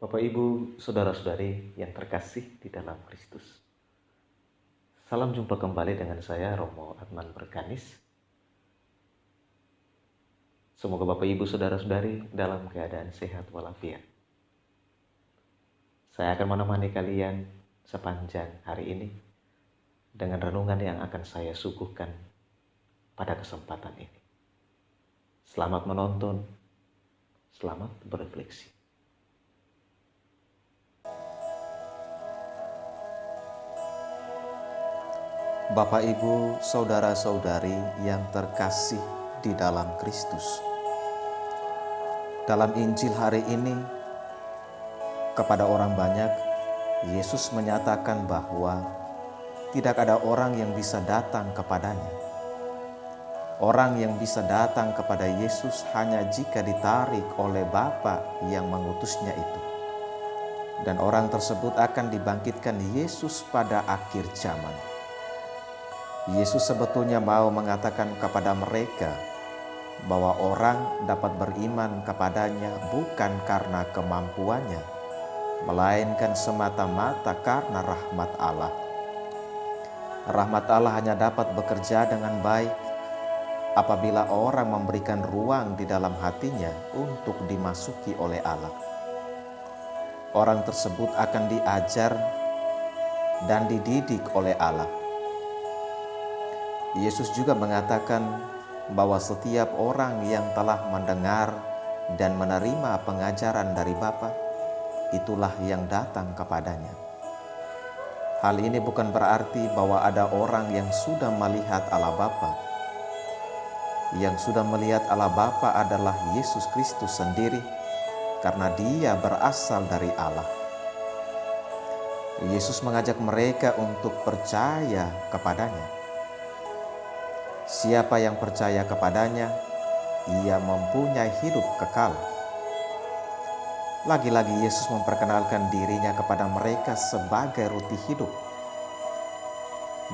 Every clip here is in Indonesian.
Bapak, Ibu, Saudara-saudari yang terkasih di dalam Kristus. Salam jumpa kembali dengan saya, Romo Adnan Berkanis. Semoga Bapak, Ibu, Saudara-saudari dalam keadaan sehat walafiat. Saya akan menemani kalian sepanjang hari ini dengan renungan yang akan saya suguhkan pada kesempatan ini. Selamat menonton, selamat berefleksi. Bapak, Ibu, Saudara-saudari yang terkasih di dalam Kristus. Dalam Injil hari ini, kepada orang banyak, Yesus menyatakan bahwa tidak ada orang yang bisa datang kepadanya. Orang yang bisa datang kepada Yesus hanya jika ditarik oleh Bapa yang mengutusnya itu. Dan orang tersebut akan dibangkitkan Yesus pada akhir zaman. Yesus sebetulnya mau mengatakan kepada mereka bahwa orang dapat beriman kepadanya bukan karena kemampuannya, melainkan semata-mata karena rahmat Allah. Rahmat Allah hanya dapat bekerja dengan baik apabila orang memberikan ruang di dalam hatinya untuk dimasuki oleh Allah. Orang tersebut akan diajar dan dididik oleh Allah. Yesus juga mengatakan bahwa setiap orang yang telah mendengar dan menerima pengajaran dari Bapa, itulah yang datang kepadanya. Hal ini bukan berarti bahwa ada orang yang sudah melihat Allah Bapa. Yang sudah melihat Allah Bapa adalah Yesus Kristus sendiri, karena Dia berasal dari Allah. Yesus mengajak mereka untuk percaya kepadanya. Siapa yang percaya kepadanya, ia mempunyai hidup kekal. Lagi-lagi Yesus memperkenalkan dirinya kepada mereka sebagai roti hidup.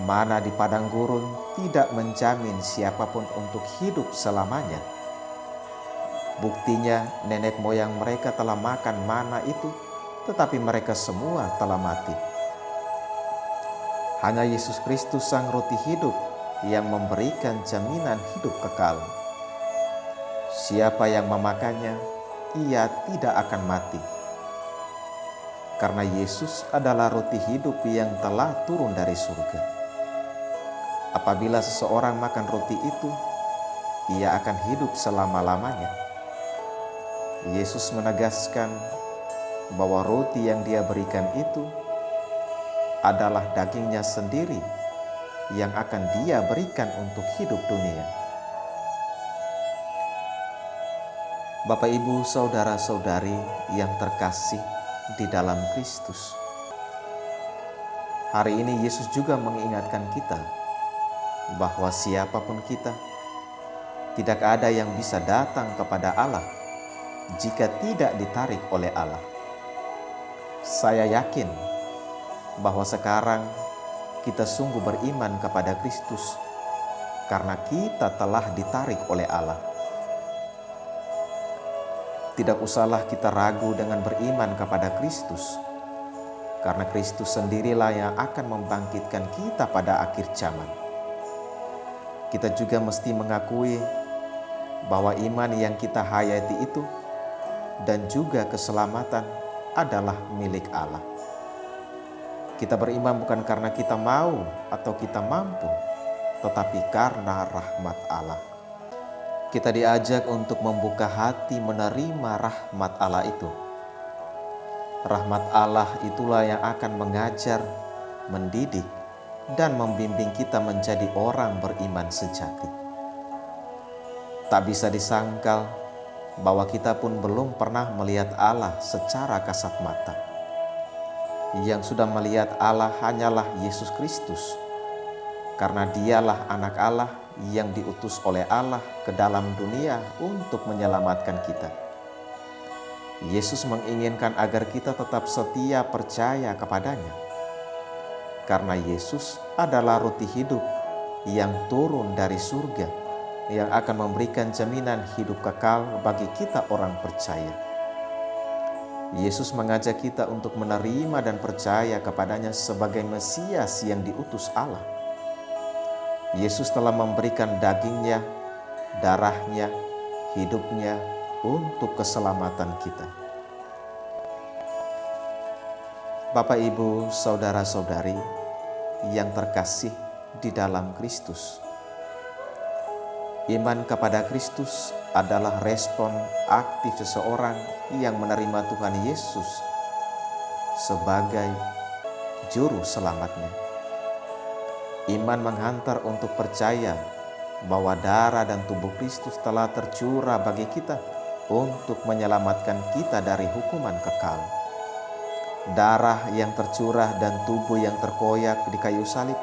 Mana di padang gurun tidak menjamin siapapun untuk hidup selamanya. Buktinya nenek moyang mereka telah makan mana itu, tetapi mereka semua telah mati. Hanya Yesus Kristus sang roti hidup yang memberikan jaminan hidup kekal. Siapa yang memakannya, ia tidak akan mati. Karena Yesus adalah roti hidup yang telah turun dari surga. Apabila seseorang makan roti itu, ia akan hidup selama-lamanya. Yesus menegaskan bahwa roti yang Dia berikan itu adalah dagingnya sendiri yang akan Dia berikan untuk hidup dunia. Bapak, Ibu, Saudara-saudari yang terkasih di dalam Kristus. Hari ini Yesus juga mengingatkan kita bahwa siapapun kita, tidak ada yang bisa datang kepada Allah jika tidak ditarik oleh Allah. Saya yakin bahwa sekarang kita sungguh beriman kepada Kristus karena kita telah ditarik oleh Allah. Tidak usahlah kita ragu dengan beriman kepada Kristus, karena Kristus sendirilah yang akan membangkitkan kita pada akhir zaman. Kita juga mesti mengakui bahwa iman yang kita hayati itu dan juga keselamatan adalah milik Allah. Kita beriman bukan karena kita mau atau kita mampu, tetapi karena rahmat Allah. Kita diajak untuk membuka hati menerima rahmat Allah itu. Rahmat Allah itulah yang akan mengajar, mendidik, dan membimbing kita menjadi orang beriman sejati. Tak bisa disangkal bahwa kita pun belum pernah melihat Allah secara kasat mata. Yang sudah melihat Allah hanyalah Yesus Kristus, karena Dialah anak Allah yang diutus oleh Allah ke dalam dunia untuk menyelamatkan kita. Yesus menginginkan agar kita tetap setia percaya kepadanya, karena Yesus adalah roti hidup yang turun dari surga, yang akan memberikan jaminan hidup kekal bagi kita orang percaya. Yesus mengajak kita untuk menerima dan percaya kepadanya sebagai Mesias yang diutus Allah. Yesus telah memberikan dagingnya, darahnya, hidupnya untuk keselamatan kita. Bapak, Ibu, saudara-saudari yang terkasih di dalam Kristus, iman kepada Kristus adalah respon aktif seseorang yang menerima Tuhan Yesus sebagai juru selamatnya. Iman menghantar untuk percaya bahwa darah dan tubuh Kristus telah tercurah bagi kita untuk menyelamatkan kita dari hukuman kekal. Darah yang tercurah dan tubuh yang terkoyak di kayu salib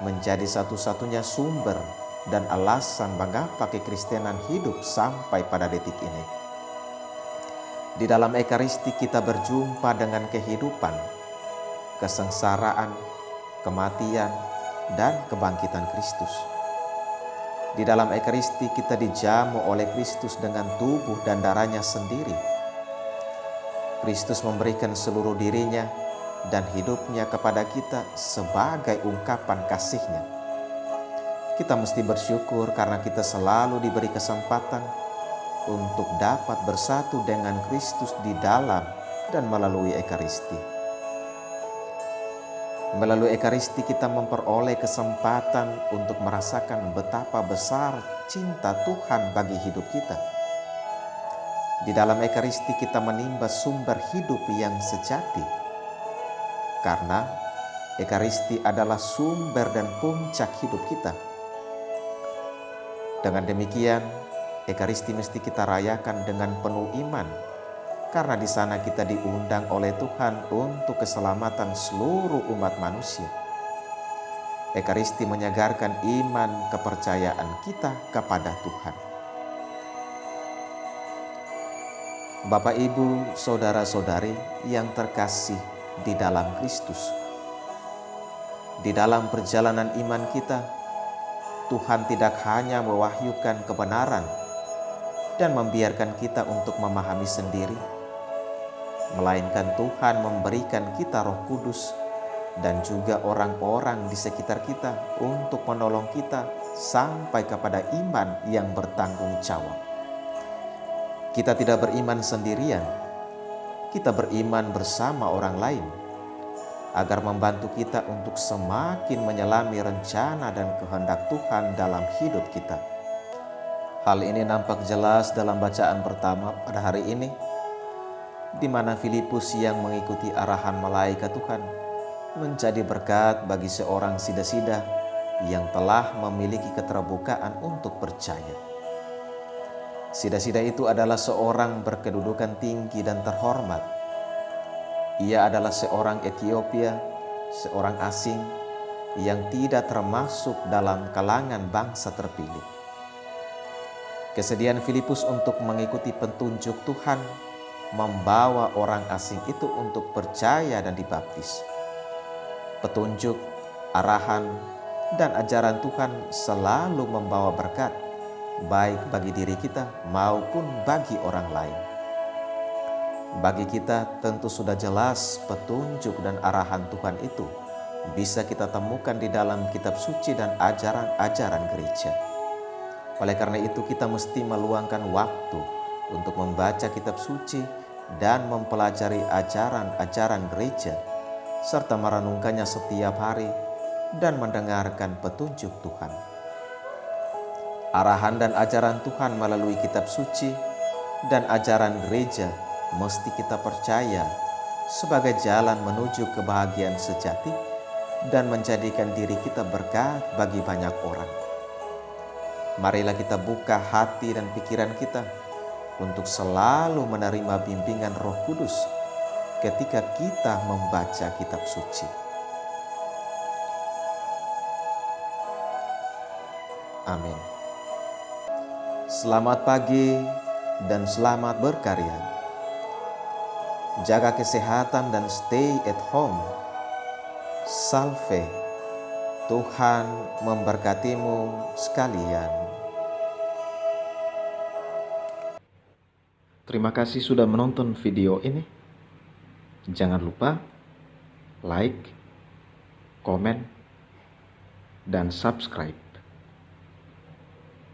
menjadi satu-satunya sumber dan alasan mengapa kekristenan hidup sampai pada detik ini. Di dalam Ekaristi kita berjumpa dengan kehidupan, kesengsaraan, kematian, dan kebangkitan Kristus. Di dalam Ekaristi kita dijamu oleh Kristus dengan tubuh dan darahnya sendiri. Kristus memberikan seluruh dirinya dan hidupnya kepada kita sebagai ungkapan kasih-Nya. Kita mesti bersyukur karena kita selalu diberi kesempatan untuk dapat bersatu dengan Kristus di dalam dan melalui Ekaristi. Melalui Ekaristi kita memperoleh kesempatan untuk merasakan betapa besar cinta Tuhan bagi hidup kita. Di dalam Ekaristi kita menimba sumber hidup yang sejati. Karena Ekaristi adalah sumber dan puncak hidup kita. Dengan demikian, Ekaristi mesti kita rayakan dengan penuh iman. Karena di sana kita diundang oleh Tuhan untuk keselamatan seluruh umat manusia. Ekaristi menyegarkan iman kepercayaan kita kepada Tuhan. Bapak, Ibu, saudara-saudari yang terkasih di dalam Kristus. Di dalam perjalanan iman kita, Tuhan tidak hanya mewahyukan kebenaran dan membiarkan kita untuk memahami sendiri, melainkan Tuhan memberikan kita Roh Kudus dan juga orang-orang di sekitar kita untuk menolong kita sampai kepada iman yang bertanggung jawab. Kita tidak beriman sendirian, kita beriman bersama orang lain agar membantu kita untuk semakin menyelami rencana dan kehendak Tuhan dalam hidup kita. Hal ini nampak jelas dalam bacaan pertama pada hari ini, di mana Filipus yang mengikuti arahan malaikat Tuhan menjadi berkat bagi seorang sida-sida yang telah memiliki keterbukaan untuk percaya. Sida-sida itu adalah seorang berkedudukan tinggi dan terhormat. Ia adalah seorang Ethiopia, seorang asing yang tidak termasuk dalam kalangan bangsa terpilih. Kesediaan Filipus untuk mengikuti petunjuk Tuhan membawa orang asing itu untuk percaya dan dibaptis. Petunjuk, arahan, dan ajaran Tuhan selalu membawa berkat, baik bagi diri kita maupun bagi orang lain. Bagi kita tentu sudah jelas petunjuk dan arahan Tuhan itu bisa kita temukan di dalam kitab suci dan ajaran-ajaran gereja. Oleh karena itu kita mesti meluangkan waktu untuk membaca kitab suci dan mempelajari ajaran-ajaran gereja serta merenungkannya setiap hari dan mendengarkan petunjuk Tuhan. Arahan dan ajaran Tuhan melalui kitab suci dan ajaran gereja mesti kita percaya sebagai jalan menuju kebahagiaan sejati dan menjadikan diri kita berkat bagi banyak orang. Marilah kita buka hati dan pikiran kita untuk selalu menerima bimbingan Roh Kudus ketika kita membaca kitab suci. Amin. Selamat pagi dan selamat berkarya. Jaga kesehatan dan stay at home. Salve. Tuhan memberkatimu sekalian. Terima kasih sudah menonton video ini. Jangan lupa like, komen, dan subscribe